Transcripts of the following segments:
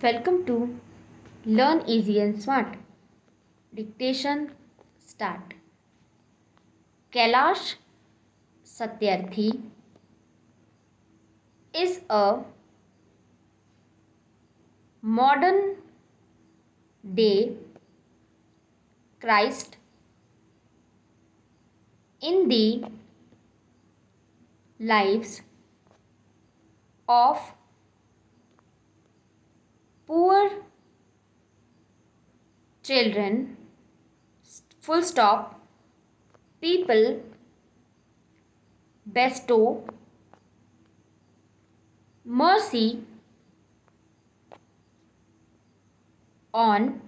Welcome to Learn Easy and Smart. Dictation start. Kailash Satyarthi is a modern day Christ in the lives of poor children, full stop, people bestow mercy on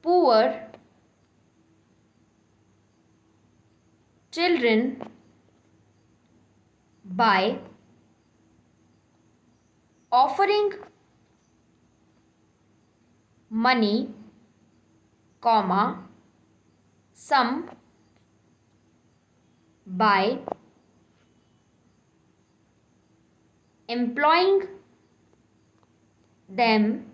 poor children by offering money, some by employing them,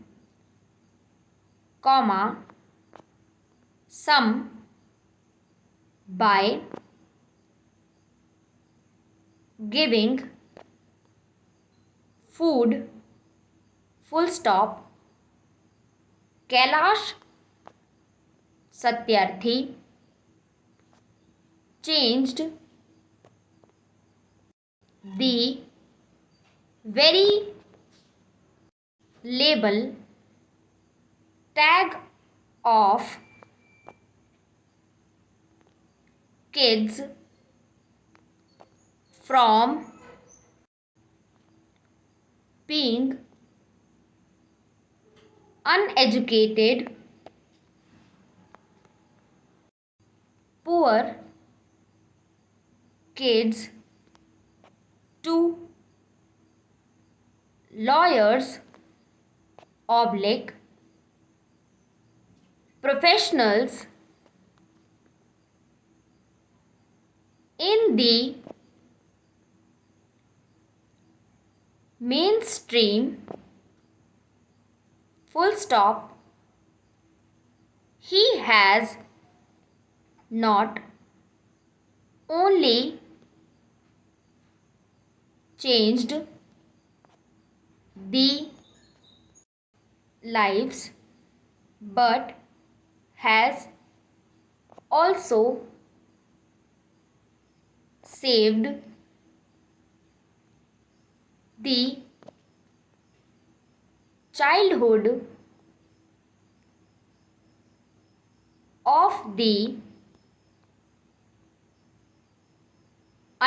some by giving food, full stop. Kailash Satyarthi changed the very label tag of kids from being uneducated, poor kids to lawyers oblique professionals in the mainstream, full stop. He has not only changed the lives but has also saved the childhood of the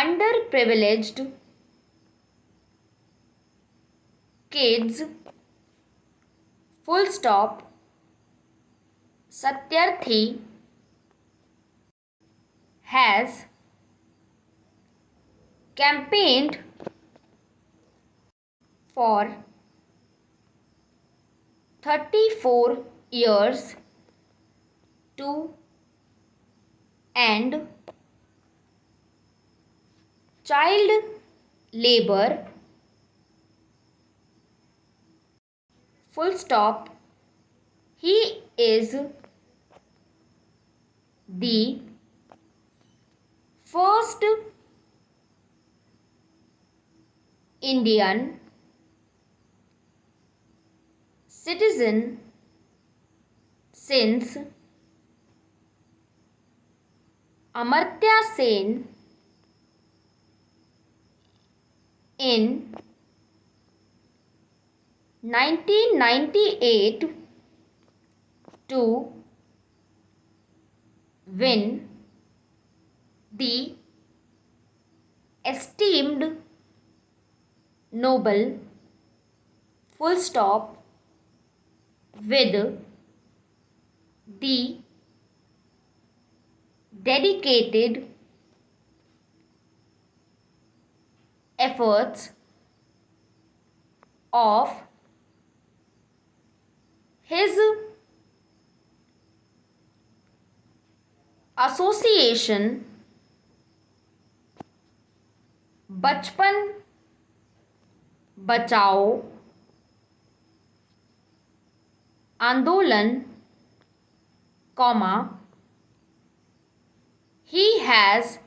underprivileged kids, full stop. Satyarthi has campaigned for 34 years to end child labor, full stop. He is the first Indian citizen since Amartya Sen in 1998 to win the esteemed Nobel, full stop, with the dedicated efforts of his association बचपन बचाओ आंदोलन, comma, he has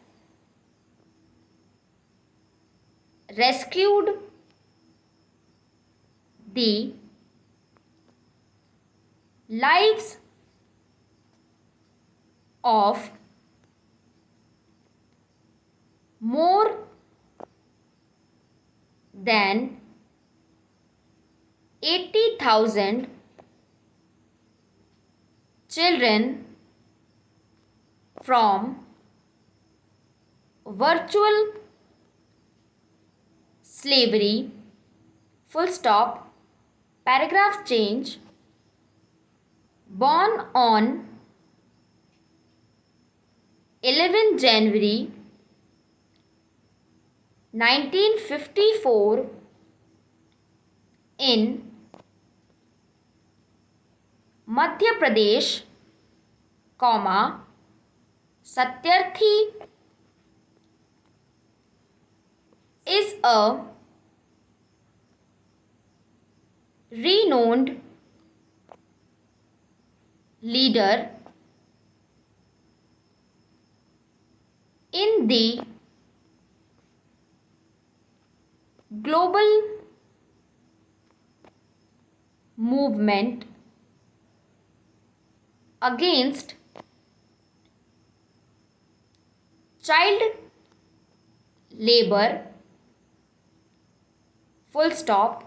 rescued the lives of more than 80,000 children from virtual slavery, full stop, paragraph change, born on 11 January 1954 in Madhya Pradesh, comma, Satyarthi is a renowned leader in the global movement against child labor, full stop.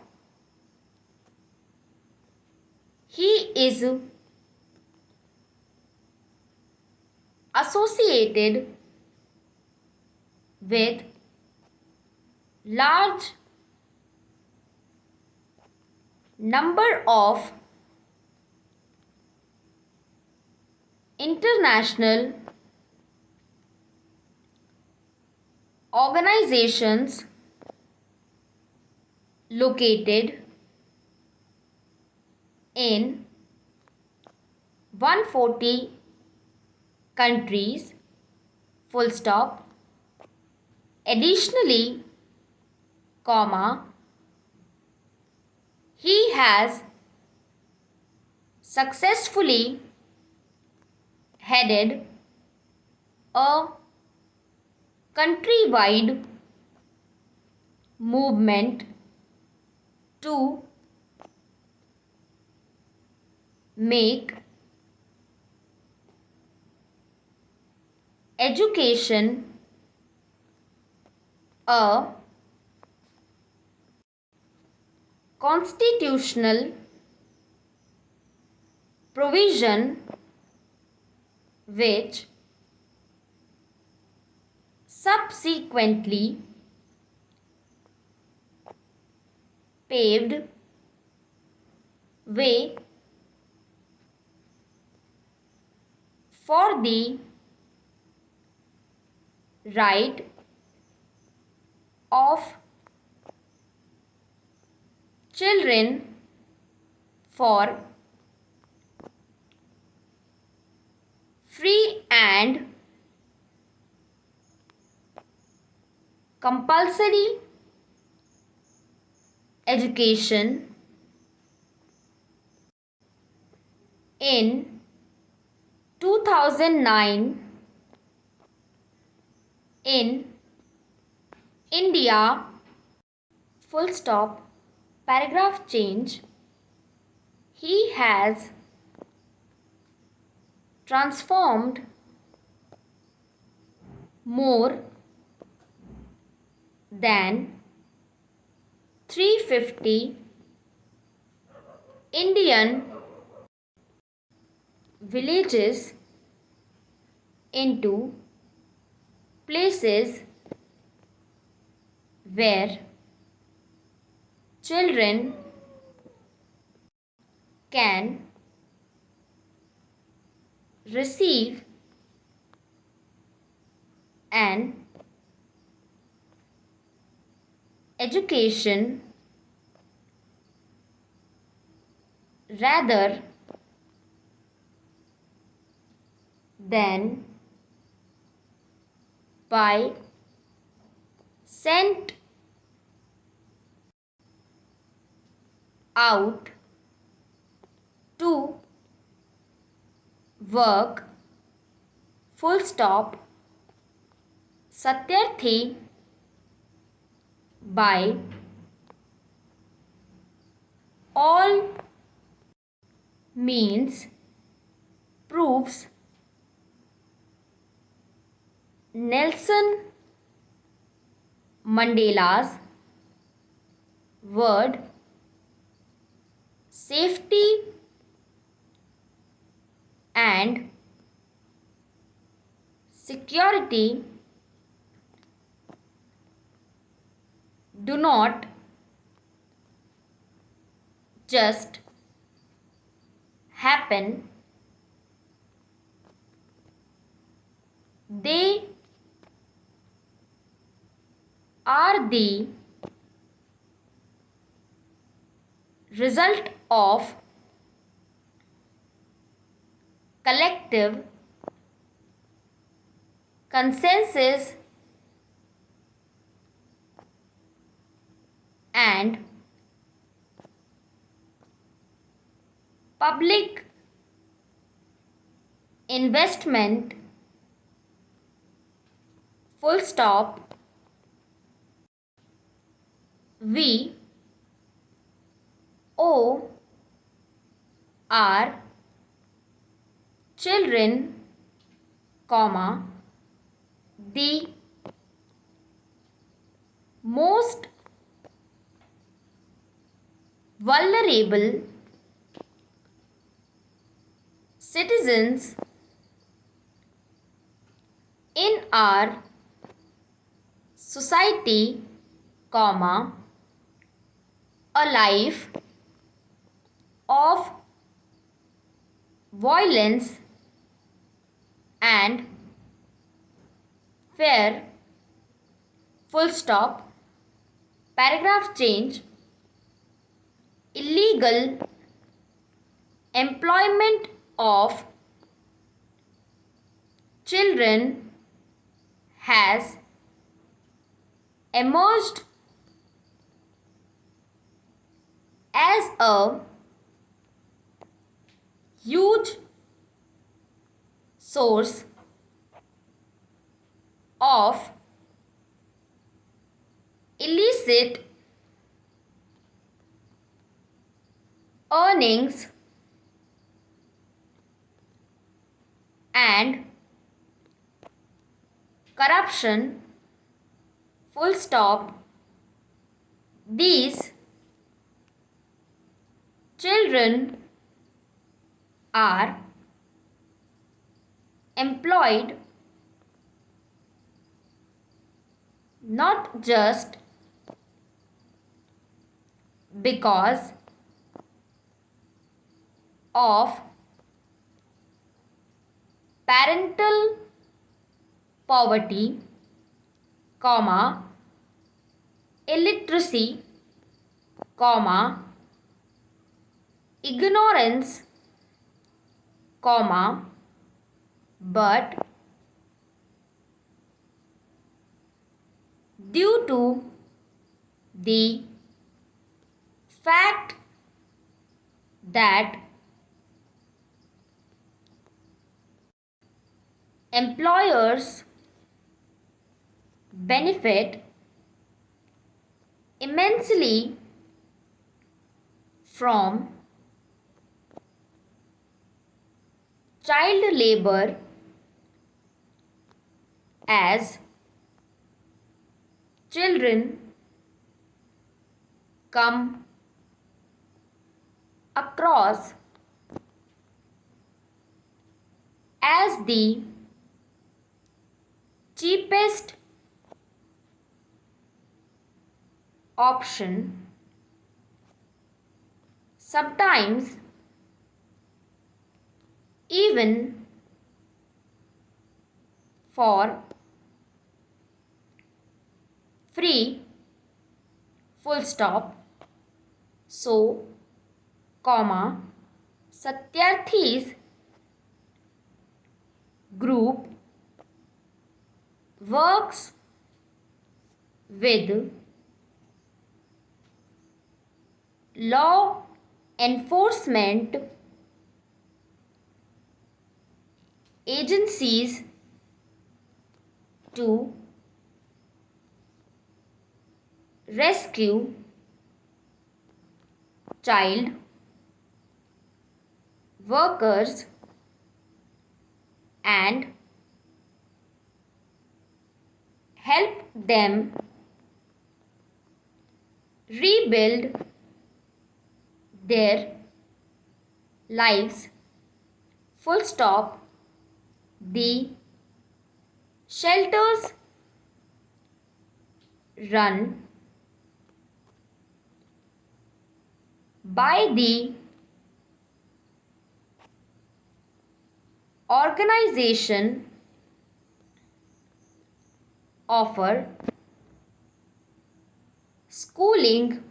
He is associated with large number of international organizations located in 140 countries, full stop. Additionally, comma, he has successfully headed a countrywide movement to make education a constitutional provision which subsequently paved way for the right of children for free and compulsory education in 2009 in India, full stop, paragraph change. He has transformed more than 350 Indian villages into places where children can receive an education rather than by sent out to work full stop satyarthi by all means proves Nelson Mandela's word safety and security do not just happen, they are the result of collective consensus and public investment full stop. We owe our children, comma, the most vulnerable citizens in our society, comma, a life of violence and fear, full stop. Paragraph change. Illegal employment of children has emerged as a huge source of illicit earnings and corruption, full stop. These children are employed not just because of parental poverty, comma, illiteracy, comma, ignorance, comma, but due to the fact that employers benefit immensely from child labor as children come across as the cheapest option, sometimes even for free, full stop. So, comma, satyarthis group works with law enforcement agencies to rescue child workers and help them rebuild their lives. Full stop. The shelters run by the organization offer schooling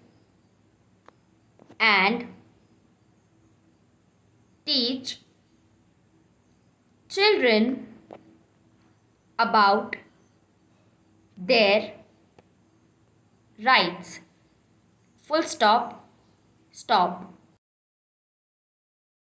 and teach children about their rights. Full stop. Stop.